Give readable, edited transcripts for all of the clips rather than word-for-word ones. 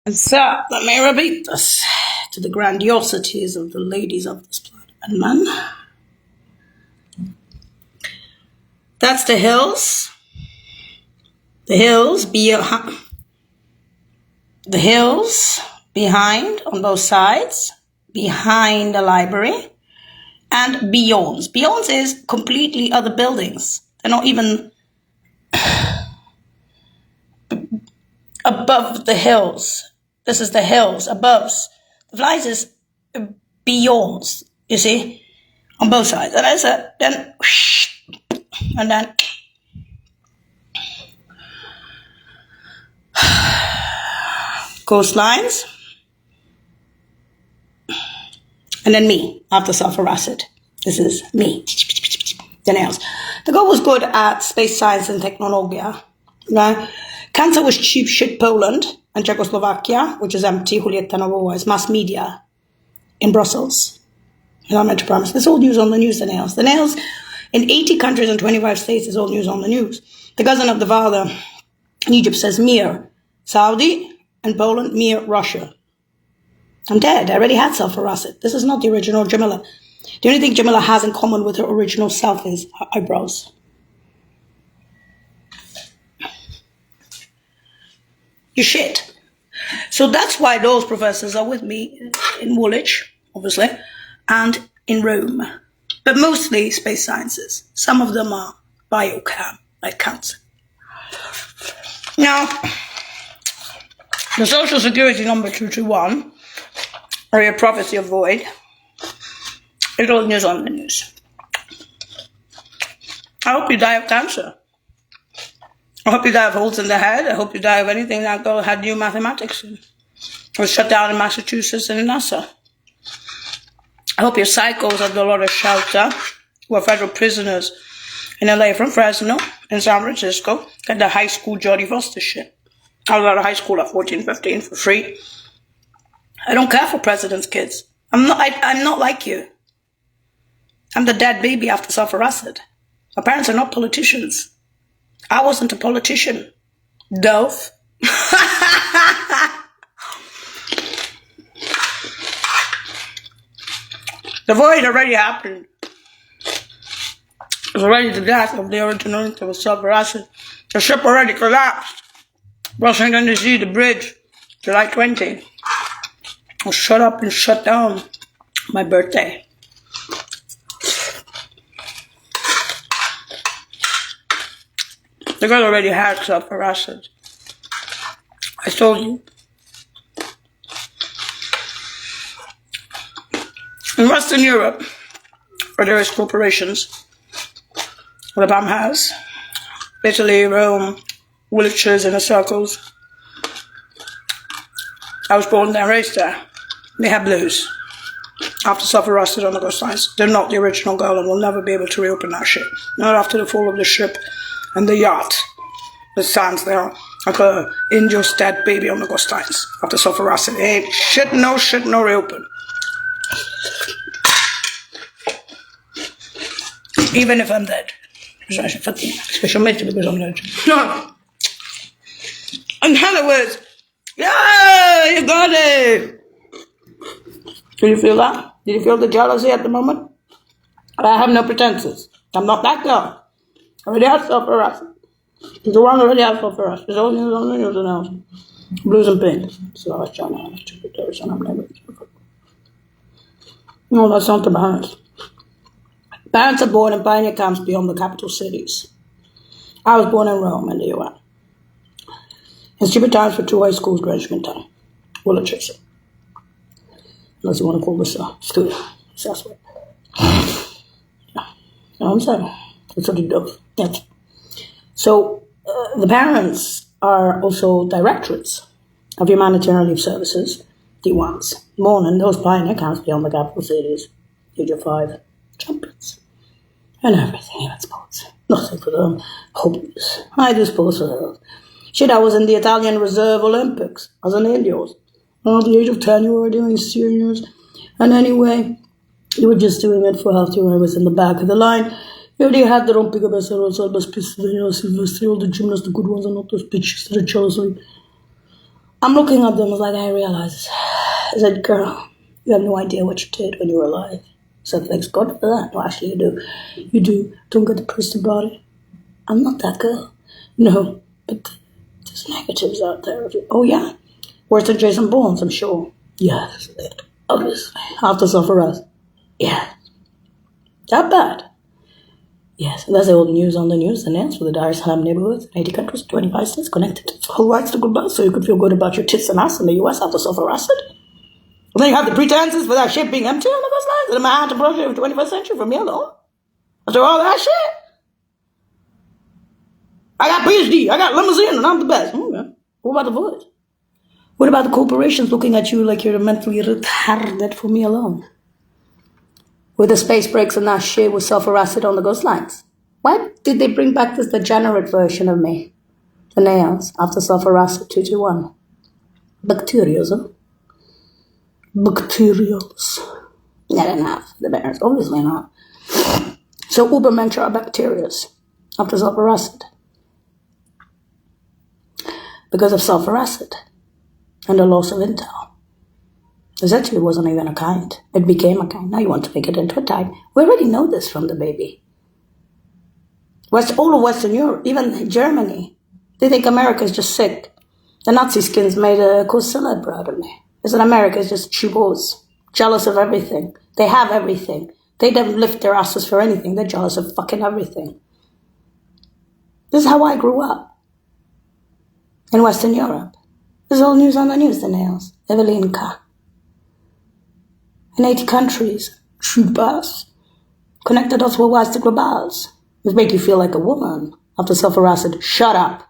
And so, let me repeat this to the grandiosities of the ladies of this planet and men. That's the hills. The hills behind on both sides, behind the library, and beyond. Beyond is completely other buildings. They're not even above the hills. This is the hills above. The flies is beyond, you see, on both sides. And I said, then, and then, coastlines, and then me after sulfur acid. This is me. The nails. The girl was good at space science and technology. Right? Cancer was cheap shit Poland and Czechoslovakia, which is empty, Julieta Novoa, is mass media in Brussels. And I'm meant to promise. This is all news on the news, the nails. The nails in 80 countries and 25 states is all news on the news. The cousin of the father in Egypt says Mir, Saudi, and Poland, Mir, Russia. I'm dead. I already had sulfur acid. This is not the original Jamila. The only thing Jamila has in common with her original self is her eyebrows. You shit. So that's why those professors are with me in Woolwich, obviously, and in Rome. But mostly space sciences. Some of them are biochem, like cancer. Now, the social security number 221, or your prophecy of void, is all news on the news. I hope you die of cancer. I hope you die of holes in the head. I hope you die of anything that girl had new mathematics in. Was shut down in Massachusetts and in NASA. I hope your psychos at the Dolores shelter were federal prisoners in LA from Fresno and San Francisco got the high school Jodie Foster shit. I was out of high school at 14, 15 for free. I don't care for president's kids. I'm not like you. I'm the dead baby after sulfur acid. My parents are not politicians. I wasn't a politician. Dove. The void already happened. It was already the death of the original intent of sulfur acid. The ship already collapsed. Washington DC, the bridge, July 20. Was shut up and shut down. My birthday. The girl already had sulfur acid. I told you. In Western Europe, where there is corporations, the BAM has, Italy, Rome, villages, inner circles. I was born there, raised there. They have blues. After sulfur acid on the coastlines. They're not the original girl and will never be able to reopen that shit. Not after the fall of the ship and the yacht that stands there like a India's dead baby on the coastlines after sulfur acid. Ain't shit, no reopen. Even if I'm dead. Specialmente because I'm dead. No. In other words, yeah, you got it. Do you feel that? Do you feel the jealousy at the moment? I have no pretenses. I'm not that girl. I already have sulfur acid. The one already has sulfur acid. There's only on the news else. Blues and pinks. So I was trying to No, that's not the parents. Parents are born in pioneer camps beyond the capital cities. I was born in Rome, in the UN. In stupid times for 2 high schools, Greenwich Town. Woolwich. Unless you want to call this a school. It's that way. Yeah. You know what I'm saying? That's what it does. Yes. So, the parents are also directorates of humanitarian relief services, D1s, born in those pioneer camps beyond the capital cities, age of 5, champions, and everything in sports. Nothing for them. Hopeless. I do sports for them. Shit, I was in the Italian Reserve Olympics as an Elios. At the age of 10, you were doing seniors. And anyway, you were just doing it for health. You were in the back of the line. You already had the Rompica Besseros, Silvestri, all the gymnasts, the good ones, and not those bitches that are jealously. I'm looking at them like I realize. I said, girl, you have no idea what you did when you were alive. So thanks God for that. No, actually you do. You do. Don't get depressed about it. I'm not that girl. No, but there's negatives out there. Oh yeah. Worse than Jason Bourne, I'm sure. Yes. Obviously. After self-arrest. Yeah. That bad. Yes, that's the old news on the news. The nails for the Dar es Salaam neighborhoods in 80 countries, 25 states connected to whole rights to good birth, so you could feel good about your tits and ass in the US after self-arrested. And then you have the pretenses for that shit being empty on the coastlines of the Manhattan Project of the 21st century from me alone. After all that shit. I got PhD, I got limousine, and I'm the best. Okay. What about the voice? What about the corporations looking at you like you're mentally retarded for me alone? With the space breaks and that shit was self-arrested on the ghost lines. Why did they bring back this degenerate version of me? The nails after self-arrested 221. Bacterias, huh? Bacterials. Yeah, they're not. The bears, obviously not. So Ubermensch are bacterias after self-arrested. Because of self-arrested and the loss of intel. The Z2 wasn't even a kind. It became a kind. Now you want to make it into a type. We already know this from the baby. All of Western Europe, even Germany, they think America is just sick. The Nazi skins made a co-celeb out of me. Is that America is just chibos, jealous of everything. They have everything. They don't lift their asses for anything. They're jealous of fucking everything. This is how I grew up. In Western Europe. This is all news on the news, the nails. Evelinka. In 80 countries, chupas, connected us with wise to globals. It make you feel like a woman after self-arrested. Shut up.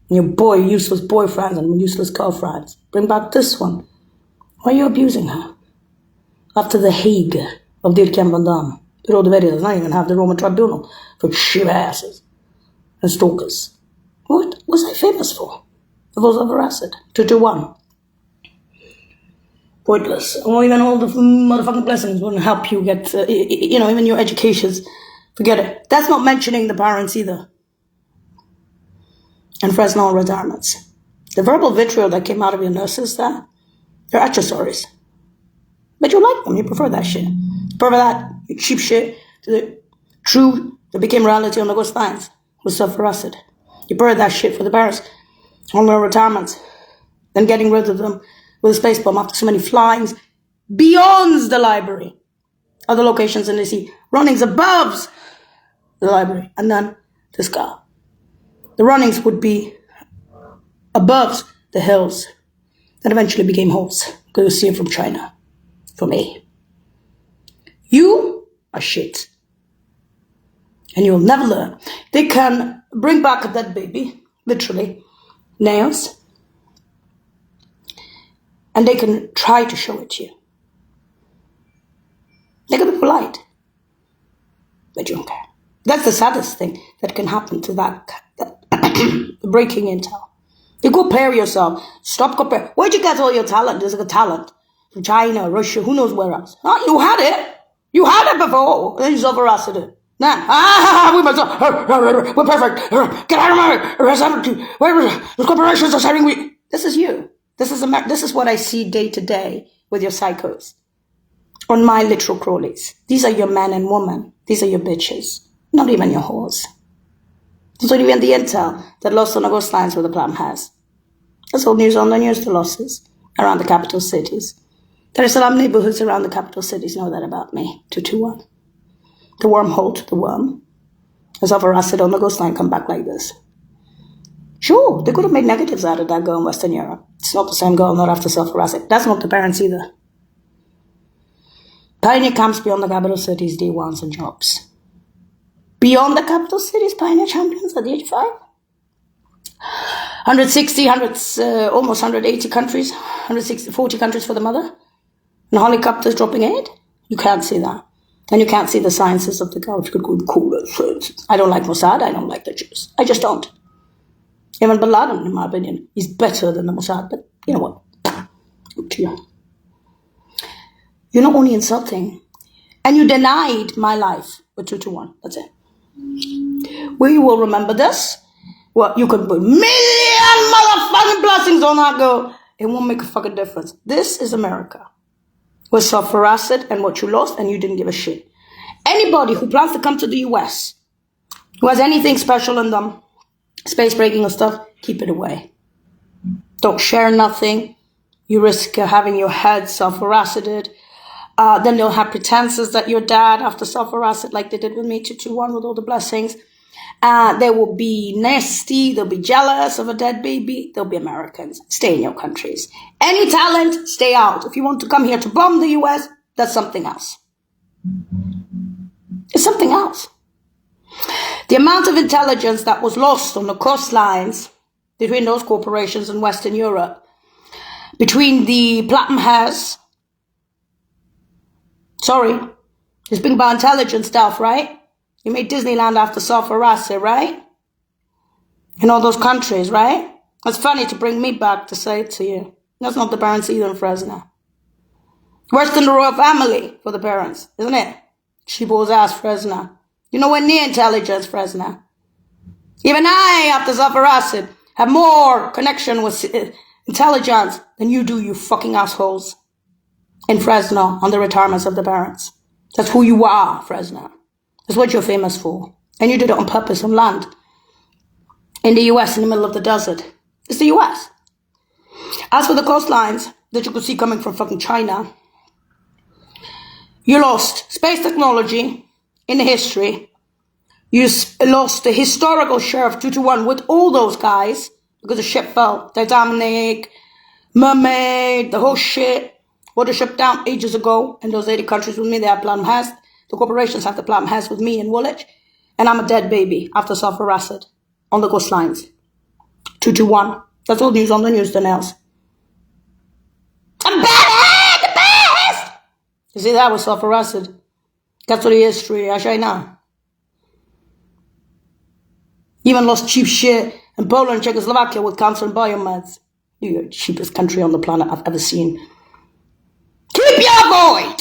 And your useless boyfriends and useless girlfriends. Bring back this one. Why are you abusing her? After the Hague of Dirk-Jan Van Damme. The Rode Verre does not even have the Roman tribunal for shiva asses and stalkers. What was I famous for? It was self-arrested. 221. Pointless. Or even all the motherfucking blessings wouldn't help you get, even your educations. Forget it. That's not mentioning the parents either. And Fresnel retirements. The verbal vitriol that came out of your nurses there, they're accessories. But you like them. You prefer that shit. You prefer that cheap shit to the true that became reality on the ghost lines with self-arrested. You prefer that shit for the parents on their retirements. Then getting rid of them with a space bomb after so many flyings beyond the library. Other locations in the sea, runnings above the library, and then the sky. The runnings would be above the hills that eventually became holes. Because you see it from China. For me. You are shit. And you'll never learn. They can bring back a dead baby, literally, nails, and they can try to show it to you. They can be polite, but you don't care. That's the saddest thing that can happen to that breaking intel. You compare yourself. Stop comparing. Where'd you get all your talent? There's a talent from China, Russia, who knows where else. Oh, you had it. You had it before. Then you self-arrested it. Now, we're perfect. Get out of my where the corporations are saying we. This is you. This is what I see day to day with your psychos. On my literal crawlies. These are your men and women. These are your bitches. Not even your whores. It's not even the intel that lost on the ghost lines where the plan has. That's all news on the news, the losses around the capital cities. There are some neighborhoods around the capital cities know that about me. 221. The wormhole to the worm. As self-arrested on the ghost line come back like this. Sure, they could have made negatives out of that girl in Western Europe. It's not the same girl, not after self-arrested. That's not the parents either. Pioneer camps beyond the capital cities, D1s and jobs. Beyond the capital cities, pioneer champions at the age of 5. 160, almost 180 countries, 40 countries for the mother. And helicopters dropping aid. You can't see that. And you can't see the sciences of the girl. If you could go cool. I don't like Mossad. I don't like the Jews. I just don't. Even Bin Laden, in my opinion, is better than the Mossad. But you know what? Up to you. You're not only insulting. And you denied my life with 221. That's it. Well, you will remember this. Well, you can put millions motherfucking blessings on that girl. It won't make a fucking difference. This is America. We're self-harassed and what you lost and you didn't give a shit. Anybody who plans to come to the US, who has anything special in them, space breaking or stuff, keep it away. Don't share nothing. You risk having your head self-harassed. Then they'll have pretenses that you're dad after self-harassed like they did with me, 221 with all the blessings. They will be nasty. They'll be jealous of a dead baby. They'll be Americans. Stay in your countries. Any talent, stay out. If you want to come here to bomb the US, that's something else. It's something else. The amount of intelligence that was lost on the coastlines between those corporations in Western Europe, between the Platinum House, it's been about intelligence stuff, right? You made Disneyland after self-harassed, right? In all those countries, right? It's funny to bring me back to say it to you. That's not the parents either in Fresno. Worse than the royal family for the parents, isn't it? Cheap-ass ass Fresno. You're nowhere near intelligence, Fresno. Even I, after self-harassed, have more connection with intelligence than you do, you fucking assholes. In Fresno, on the retirements of the parents. That's who you are, Fresno. That's what you're famous for. And you did it on purpose on land. In the US, in the middle of the desert. It's the US. As for the coastlines that you could see coming from fucking China, you lost space technology in history. You lost the historical share of 2-1 with all those guys because the ship fell. Titanic, Mermaid, the whole shit. Water ship down ages ago in those 80 countries with me. They have Platinum House. The corporations have the Platinum House with me in Woolwich. And I'm a dead baby after self-harassed on the coastlines. 2-1. That's all news on the news, then else. I'm bad, the best! You see, that was self-harassed. That's what the history, I say now. Even lost cheap shit in Poland and Czechoslovakia with cancer and biomeds. You're the cheapest country on the planet I've ever seen. Keep your void!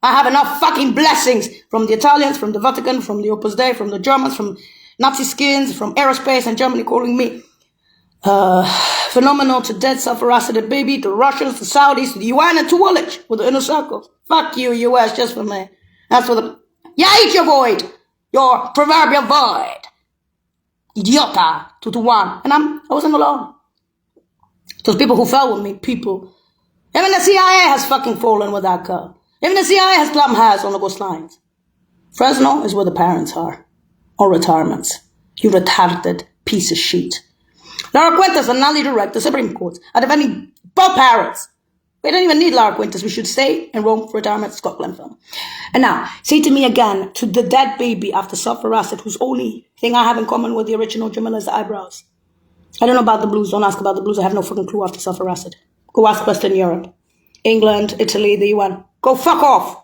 I have enough fucking blessings from the Italians, from the Vatican, from the Opus Dei, from the Germans, from Nazi skins, from aerospace and Germany calling me phenomenal to dead self-harassed baby, to Russians, to Saudis, to the UN, and to Woolwich with the inner circles. Fuck you, US, just for me. That's for the... Yeah, eat your void! Your proverbial void! Idiota! 2-1. And I wasn't alone. Those people who fell with me, people... Even the CIA has fucking fallen with that girl. Even the CIA has Platinum House on the coastlines. Fresno is where the parents are. On retirements. You retarded piece of shit. Laura Quintas and Nally Direct, the Supreme Court, are defending both parents. We don't even need Laura Quintas. We should stay in Rome for retirement, Scotland film. And now, say to me again, to the dead baby after self-harassed, whose only thing I have in common with the original Jamila is the eyebrows. I don't know about the blues. Don't ask about the blues. I have no fucking clue after self-harassed. Go ask Western Europe. England, Italy, the UN. Go fuck off.